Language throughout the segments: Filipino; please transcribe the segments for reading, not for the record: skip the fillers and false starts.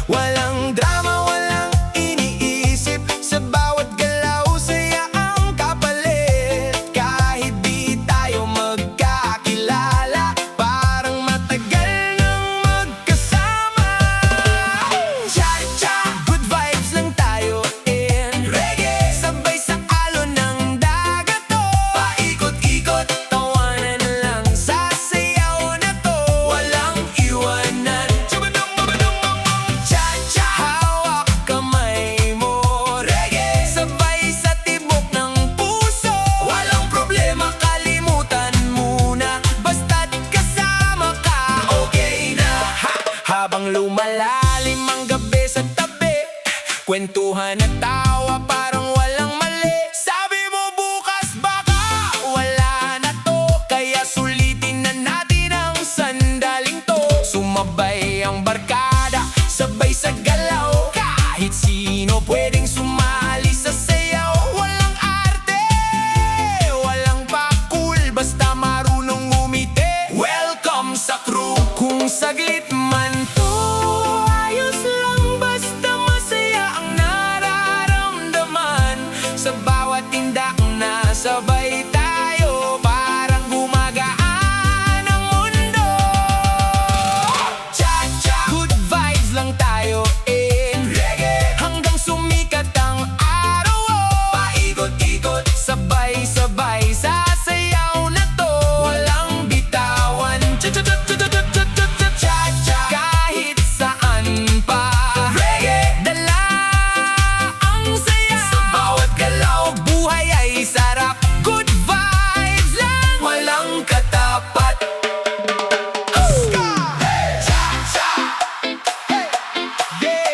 Walang drama, walang iniisip. Sa bawat galaw, saya ang kapalit. Kahit di tayo magkakilala, parang matagal nang magkasama. Cha-cha, good vibes lang tayo in reggae. Sabay sa alon ng dagat to. Paikot-ikot, tawanan lang sa sayaw na to. Walang iwanan. Cha-cha, hawak kamay mo, reggae. Sabay sa tibok ng puso. Walang problema, kalimutan muna. Basta't kasama ka, okay na. Habang lumalalim ang gabi sa tabi, kwentuhan at tawa parang walang mali. Sabi mo bukas baka wala na to, kaya sulitin na natin ang sandaling to. Sumabay ang barkada, sabay sa galaw. Kahit sino pwedeng sumali sa sayaw. Walang arte, walang pakul, basta marunong umiti. Welcome sa crew. Kung saglit man to, ayos lang, basta masaya ang nararamdaman. Sa bawat tindak na sabay tayo, parang gumagaan ang mundo. Cha-cha, good vibes lang tayo in reggae. Hanggang sumikat ang araw, oh. Paikot-ikot, sabay-sabay sa sayaw na to. Walang bitawan. Cha-cha, kahit saan pa, reggae, dala ang saya. Sa bawat galaw, buhay ay sarap. Good vibes lang, walang katapat. Cha-cha, yeah.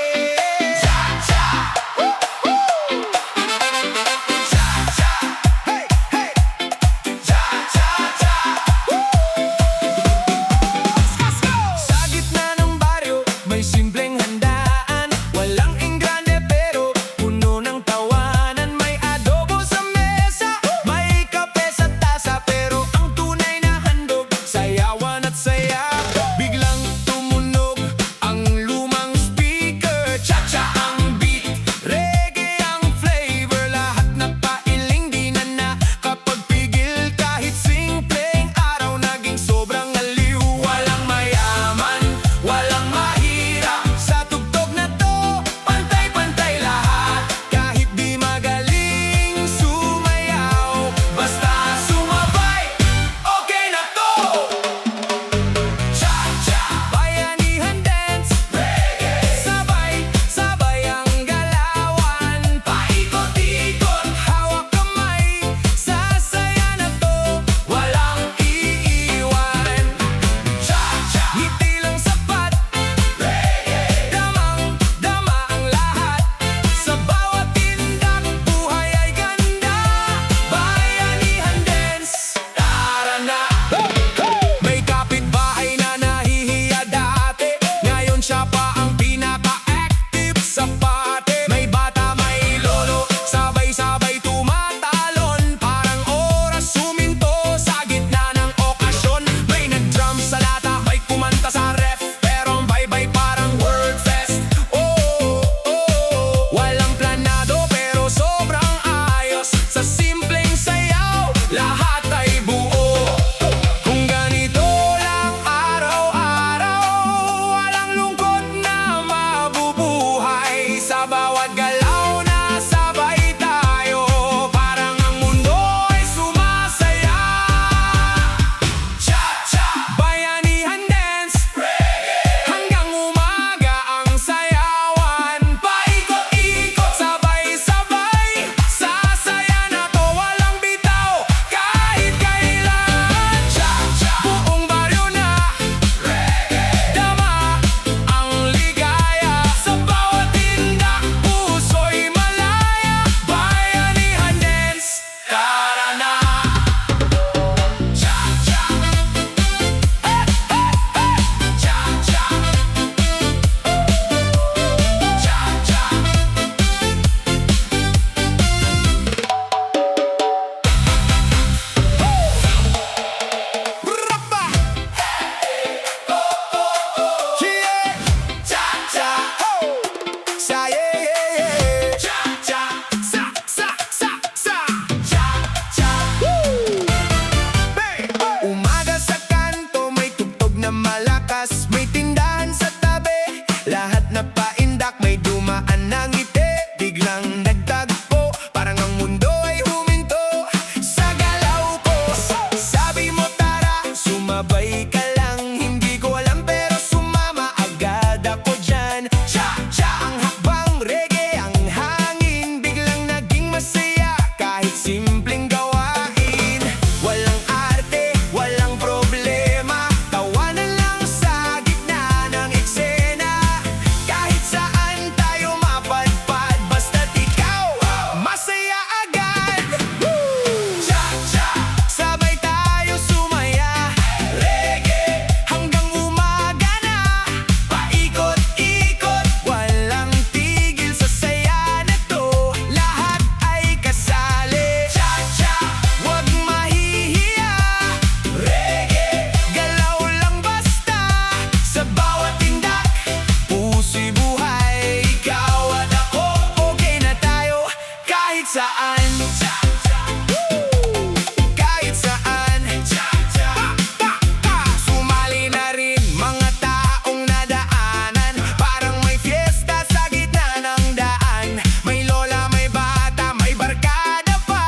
ng ngiti, biglang nagtagpo, parang ang mundo ay huminto sa galaw ko. Sabi mo tara, sumabay ka lang, hindi ko alam pero sumama agad ako dyan. Cha-cha ang hakbang reggae, ang hangin biglang naging masaya kahit simpleng gawain. Walang arte, walang problema, tawanan lang sa gitna ng eksena. Kahit saan tayo mapadpad, basta't ikaw masaya agad. Cha-cha, sabay tayo sumaya, reggae hanggang umaga na. Paikot-ikot, walang tigil sa saya na to, lahat ay kasali. Cha-cha, wag mahihiya, reggae galaw lang basta. Sa bawat tindak, puso'y buhay, ikaw at ako, okay na tayo kahit saan. Kahit saan. Sumali na rin mga taong nadaanan, parang may fiesta sa gitna ng daan. May lola, may bata, may barkada pa,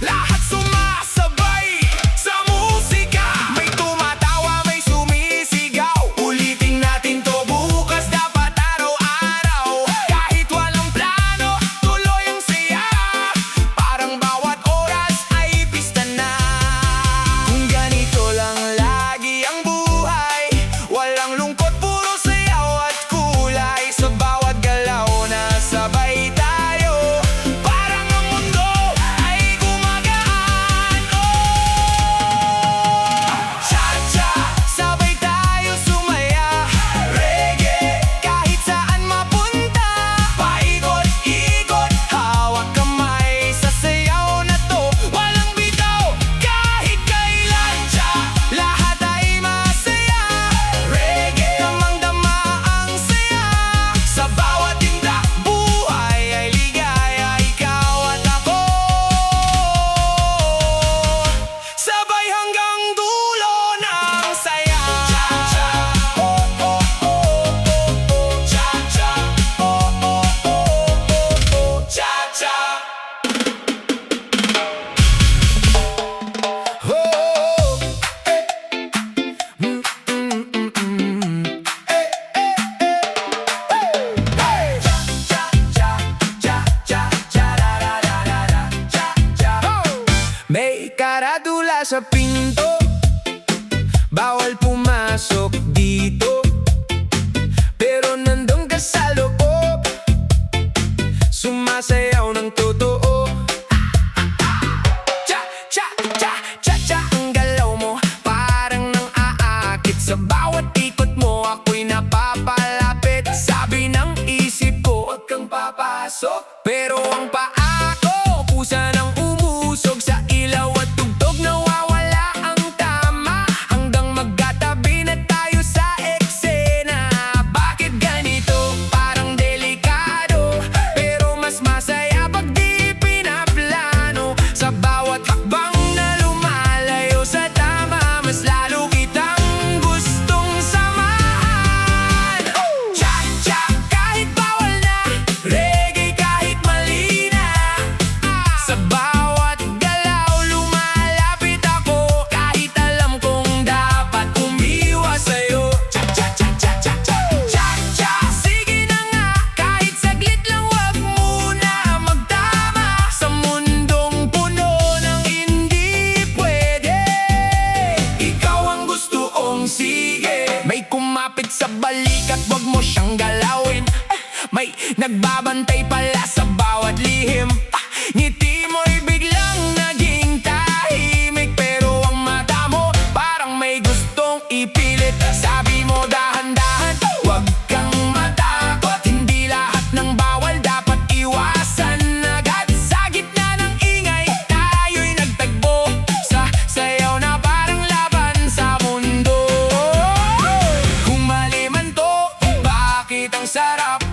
lahat sumasabay sa musika. May tumatawa, may sumisigaw, ulitin natin to bukas, dapat araw-araw. Kahit walang plano, tuloy ang saya, parang bawat oras ay pista na. Kung ganito lang lagi ang buhay, walang lungkot, puro sayaw at kulay. Sa bawat galaw na sabay tayo, parang ang mundo ay gumagaan. Cha-cha, sabay tayo sumaya, reggae kahit saan mapunta. Paikot-ikot, hawak kamay sa sayaw na to, walang bitaw kahit kailan. Cha, lahat ay masaya, reggae damang-dama ang saya. Sa bawat tindak, buhay ay ligaya, ikaw at ako, sabay hanggang dulo ng saya. Cha-cha, oh oh oh oh oh, cha-cha, oh oh oh oh oh, cha-cha. Oh, may karadula sa pinto, bawal pumasok dito, pero nandun ka sa loob, sumasayaw ng totoo. Cha-cha-cha-cha-cha, ang galaw mo parang nang aakit, sa bawat ikot mo ako'y napapalapit. Sabi ng isip ko, huwag kang papasok, pero ang paa ko kusa ng umusog sa ilaw at tugtog, nawawala ang tama hanggang magkatabi na tayo sa eksena. Bakit ganito? Parang delikado, pero mas masaya pag di pinaplano. Sa bawat hakbang na lumalayo sa tama, mas lalo kitang gustong samahan. Cha-cha, kahit bawal na, reggae kahit mali na. Sa bawat galaw lumalapit ako, kahit alam kong dapat umiwas sa'yo. Cha-cha-cha-cha-cha-cha, cha-cha, sige na nga, kahit saglit lang wag muna magtama. Sa mundong puno ng hindi pwede, ikaw ang gusto kong sige. May kumapit sa balikat, wag mo siyang galawin. May nagbabantay pala sa bawat lihim. Ngiti mo'y biglang naging tahimik, pero ang mata mo parang may gustong ipilit. Sabi mo dahan-dahan, wag kang matakot, hindi lahat ng bawal dapat iwasan agad. Sa gitna ng ingay, tayo'y nagtagbo sa sayaw na parang laban sa mundo. Kung mali man to, bakit ang sarap